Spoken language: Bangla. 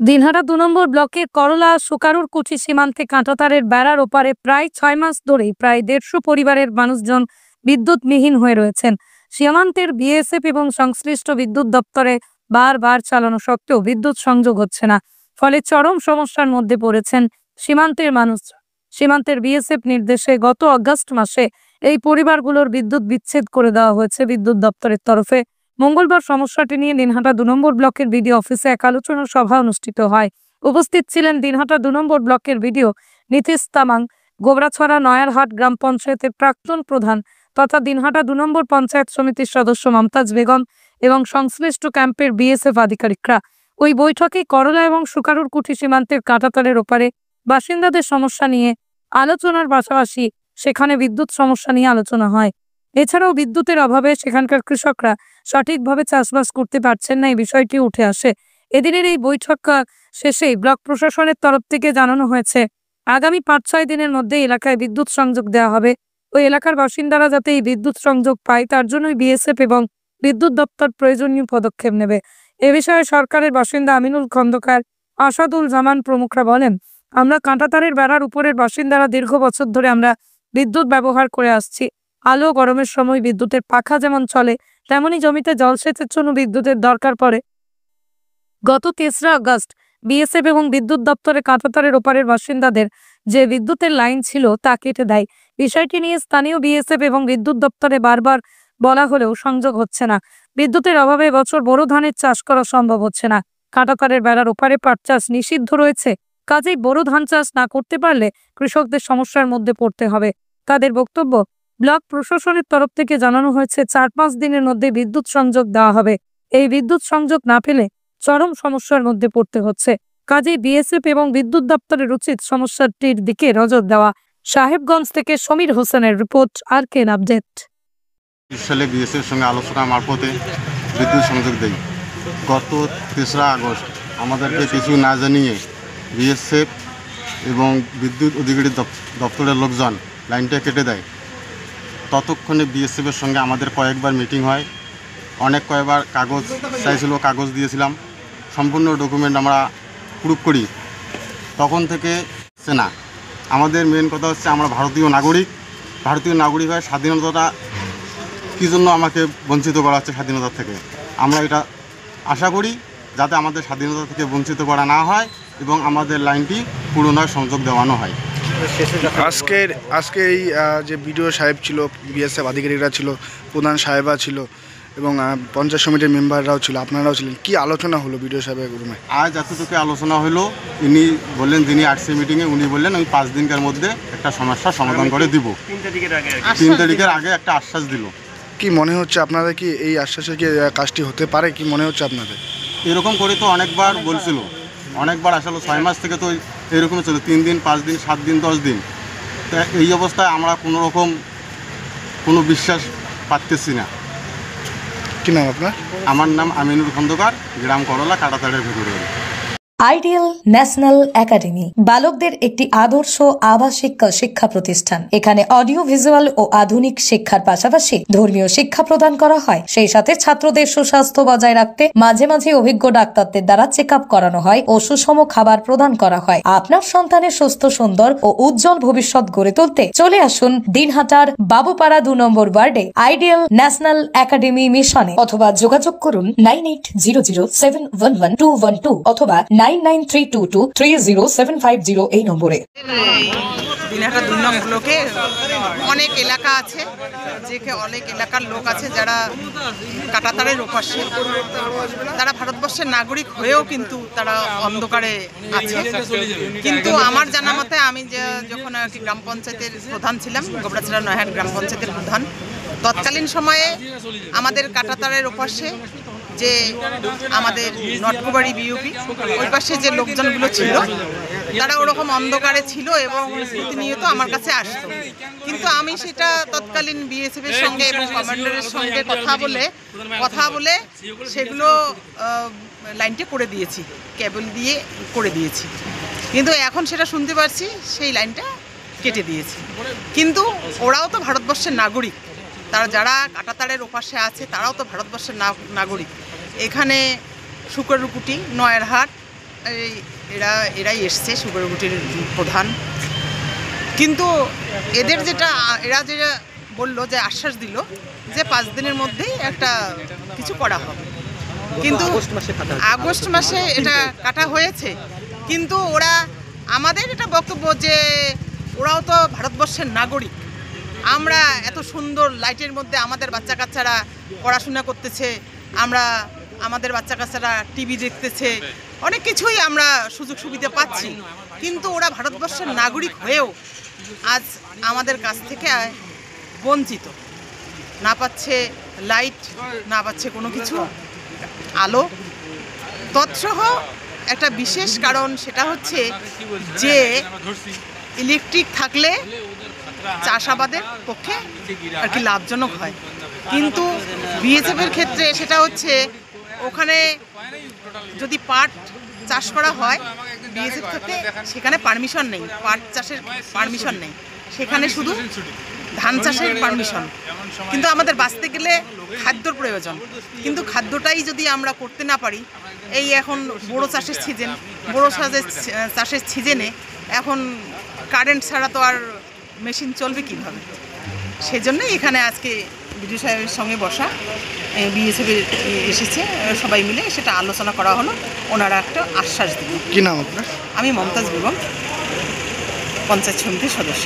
দিনহাটা ২ নম্বর ব্লকের করলা সুকারুর কুচি সীমান্তে কাঁটাতারের বেড়ার ওপারে প্রায় ৬ মাস ধরেই প্রায় ১৫০ পরিবারের মানুষজন বিদ্যুৎবিহীন হয়ে রয়েছেন। সীমান্তের বিএসএফ এবং সংশ্লিষ্ট বিদ্যুৎ দপ্তরে বারবার চালানো সত্ত্বেও বিদ্যুৎ সংযোগ হচ্ছে না। ফলে চরম সমস্যার মধ্যে পড়েছেন সীমান্তের মানুষরা। সীমান্তের বিএসএফ নির্দেশে গত আগস্ট মাসে এই পরিবারগুলোর বিদ্যুৎ বিচ্ছেদ করে দেওয়া হয়েছে বিদ্যুৎ দপ্তরের তরফে। মঙ্গলবার সমস্যাটি নিয়ে দিনহাটা ২ নম্বর ব্লকের বিডিও অফিসে এক আলোচনা সভা অনুষ্ঠিত হয়। উপস্থিত ছিলেন দিনহাটা ২ নম্বর ব্লকের বিডিও নীতিশ তামাং, গোবরাছড়া নয়ারহাট গ্রাম পঞ্চায়েতের প্রাক্তন প্রধান তথা দিনহাটা ২ নম্বর পঞ্চায়েত সমিতির সদস্য মমতাজ বেগম এবং সংশ্লিষ্ট ক্যাম্পের বিএসএফ আধিকারিকরা। ওই বৈঠকে করলা এবং সুকারুর কুঠি সীমান্তের কাঁটাতারের ওপারে বাসিন্দাদের সমস্যা নিয়ে আলোচনার পাশাপাশি সেখানে বিদ্যুৎ সমস্যা নিয়ে আলোচনা হয়। এছাড়াও বিদ্যুতের অভাবে সেখানকার কৃষকরা সঠিকভাবে চাষবাস করতে পারছেন না, এই বিষয়টি উঠে আসে। এদিনের এই বৈঠক শেষেই ব্লক প্রশাসনের তরফ থেকে জানানো হয়েছে আগামী ৫-৬ দিনের মধ্যে এলাকায় বিদ্যুৎ সংযোগ দেওয়া হবে। ওই এলাকার বাসিন্দারা যাতে এই বিদ্যুৎ সংযোগ পায় তার জন্যই বিএসএফ এবং বিদ্যুৎ দপ্তর প্রয়োজনীয় পদক্ষেপ নেবে। এ বিষয়ে সরকারের বাসিন্দা আমিনুল খন্দকার, আসাদুল জামান প্রমুখরা বলেন, আমরা কাঁটাতারের বেড়ার উপরের বাসিন্দারা দীর্ঘ বছর ধরে আমরা বিদ্যুৎ ব্যবহার করে আসছি। আলো গরমের সময় বিদ্যুতের পাখা যেমন চলে তেমনি জমিতে জলসেচের জন্য বিদ্যুতের দরকার পড়ে। গত ৩রা আগস্ট বিএসএফ এবং বিদ্যুৎ দপ্তরে কাঁটাতারের ওপারের বাসিন্দাদের যে বিদ্যুতের লাইন ছিল তা কেটে দেয়। বিষয়টি নিয়ে স্থানীয় বিএসএফ এবং বিদ্যুৎ দপ্তরে বারবার বলা হলেও সংযোগ হচ্ছে না। বিদ্যুতের অভাবে বছর বোরো ধানের চাষ করা সম্ভব হচ্ছে না। কাঁটাতারের বেড়ার ওপারে পাট চাষ নিষিদ্ধ রয়েছে, কাজেই বোরো ধান চাষ না করতে পারলে কৃষকদের সমস্যার মধ্যে পড়তে হবে। তাদের বক্তব্য, ব্লক প্রশাসনের তরফ থেকে জানানো হয়েছে ৪-৫ দিনের মধ্যে বিদ্যুৎ সংযোগ দেওয়া হবে। এই বিদ্যুৎ সংযোগ না পেলে চরম সমস্যার মধ্যে পড়তে হচ্ছে। কাজেই বিএসএফ এবং বিদ্যুৎ দপ্তরের উচিত সমস্যাটির দিকে নজর দেওয়া। সাহেবগঞ্জ থেকে সমীর হোসেনের রিপোর্ট, আরকেএন আপডেট। সালে বিএসএফ সঙ্গে আলোচনা মারফতে বিদ্যুৎ সংযোগ দেয়। গত ৩রা আগস্ট আমাদেরকে কিছু না জানিয়ে বিএসএফ এবং বিদ্যুৎ অধিকারী দপ্তরের লোকজন লাইনটা কেটে দেয়। ততক্ষণে বিএসএফের সঙ্গে আমাদের কয়েকবার মিটিং হয়, কয়েকবার কাগজ চাইছিল, কাগজ দিয়েছিলাম, সম্পূর্ণ ডকুমেন্ট আমরা প্রুফ করি। তখন থেকে হচ্ছে না। আমাদের মেন কথা হচ্ছে আমরা ভারতীয় নাগরিক হয়ে স্বাধীনতাটা কী জন্য আমাকে বঞ্চিত করা হচ্ছে স্বাধীনতা থেকে। আমরা এটা আশা করি যাতে আমাদের স্বাধীনতা থেকে বঞ্চিত করা না হয় এবং আমাদের লাইনটি পুনরায় সংযোগ দেওয়ানো হয়। আজকে এই যে বিডিও সাহেব ছিল, বিএসএফ আধিকারিকরা ছিল, প্রধান সাহেবা ছিল এবং পঞ্চায়েত সমিতির মেম্বাররাও ছিল, আপনারাও ছিলেন, কি আলোচনা হলো বিডিও সাহেবের রুমে? আজ এতটুকু আলোচনা হলো। ইনি বললেন, যিনি আসছে মিটিংয়ে, উনি বললেন আমি 5 দিনের মধ্যে একটা সমস্যার সমাধান করে দিব। 3 তারিখের আগে একটা আশ্বাস দিল। কি মনে হচ্ছে আপনাদের, কি এই আশ্বাসে কি কাজটি হতে পারে, কি মনে হচ্ছে আপনাদের? এরকম করে তো অনেকবার বলছিল, অনেকবার আসলে 6 মাস থেকে তো এরকমই ছিল, 3 দিন, 5 দিন, 7 দিন, 10 দিন। তো এই অবস্থায় আমরা কোনো বিশ্বাস পাচ্ছি না। কি নাম আপনার? আমার নাম আমিনুল খন্দকার, গ্রাম করলা, কাঁটাতারের ভেতরে। আইডিয়াল ন্যাশনাল একাডেমি বালকদের একটি আদর্শ আবাসিক শিক্ষা প্রতিষ্ঠান। এখানে অডিও ভিজুয়াল ও আধুনিক শিক্ষার পাশাপাশি ধর্মীয় শিক্ষা প্রদান করা হয়। সেই সাথে ছাত্রদের সুস্বাস্থ্য বজায় রাখতে মাঝে মাঝে অভিজ্ঞ ডাক্তারদের দ্বারা চেক আপ করানো হয় ও সুষম খাবার প্রদান করা হয়। আপনার সন্তানের সুস্থ, সুন্দর ও উজ্জ্বল ভবিষ্যৎ গড়ে তুলতে চলে আসুন দিনহাটার বাবুপাড়া 2 নম্বর ওয়ার্ডে আইডিয়াল ন্যাশনাল একাডেমি মিশনে, অথবা যোগাযোগ করুন 9800711212 অথবা 9932230750 এই নম্বরে। দিনহাটা 2 নম্বর ব্লকে অনেক এলাকা আছে, অনেক এলাকার লোক আছে যারা কাঁটাতারের ওপাশে, তারা ভারতবর্ষের নাগরিক হয়েও কিন্তু তারা অন্ধকারে আছে। কিন্তু আমার জানা মতে, আমি যখন আর কি গ্রাম পঞ্চায়েতের প্রধান ছিলাম, গোবরাছড়া নয়ারহাট গ্রাম পঞ্চায়েতের প্রধান, তৎকালীন সময়ে আমাদের কাঁটাতারের ওপাশে যে আমাদের নটকুবাড়ি বিউপি ওই পাশে যে লোকজনগুলো ছিল তারা ওরকম অন্ধকারে ছিল এবং প্রতিনিয়ত আমার কাছে আসতো। কিন্তু আমি সেটা তৎকালীন বিএসএফ এর সঙ্গে এবং কমান্ডারের সঙ্গে কথা বলে সেগুলো লাইনটা করে দিয়েছি, কেবল দিয়ে করে দিয়েছি। কিন্তু এখন সেটা শুনতে পারছি সেই লাইনটা কেটে দিয়েছি। কিন্তু ওরাও তো ভারতবর্ষের নাগরিক, তারা যারা কাঁটাতারের ওপাশে আছে তারাও তো ভারতবর্ষের নাগরিক। এখানে সুকারুকুটি, নয়ারহাট এরাই এসছে সুগার গুটির প্রধান, কিন্তু এরা যেটা বললো যে আশ্বাস দিল যে 5 দিনের মধ্যেই একটা কিছু করা হবে, কিন্তু আগস্ট মাসে এটা কাটা হয়েছে। কিন্তু ওরা আমাদের এটা বক্তব্য যে ওরাও তো ভারতবর্ষের নাগরিক, আমরা এত সুন্দর লাইটের মধ্যে আমাদের বাচ্চা কাচ্চারা পড়াশোনা করতেছে, আমাদের বাচ্চা কাচ্চারা টিভি দেখতেছে, অনেক কিছুই আমরা সুযোগ সুবিধা পাচ্ছি, কিন্তু ওরা ভারতবর্ষের নাগরিক হয়েও আজ আমাদের কাছ থেকে বঞ্চিত, না পাচ্ছে লাইট, না পাচ্ছে কোনো কিছু আলো। তৎসহ একটা বিশেষ কারণ সেটা হচ্ছে যে ইলেকট্রিক থাকলে চাষাবাদের পক্ষে আর কি লাভজনক হয়, কিন্তু বিএসএফের ক্ষেত্রে সেটা হচ্ছে ওখানে যদি পাট চাষ করা হয় বিএসএফ থেকে সেখানে পারমিশন নেই, পাট চাষের পারমিশন নেই, সেখানে শুধু ধান চাষের পারমিশন। কিন্তু আমাদের বাঁচতে গেলে খাদ্যর প্রয়োজন, কিন্তু খাদ্যটাই যদি আমরা করতে না পারি, এই এখন বড়ো চাষের সিজন, বড়ো চাষের সিজনে এখন কারেন্ট ছাড়া তো আর মেশিন চলবে কীভাবে? সেজন্যই এখানে আজকে বিডিও সাহেবের সঙ্গে বসা, বিএসএফ এসেছে সবাই মিলে, সেটা আলোচনা করা হলো, ওনারা একটা আশ্বাস দিল। কি নাম আপনার? আমি মমতাজ বেগম, পঞ্চায়েত সমিতির সদস্য।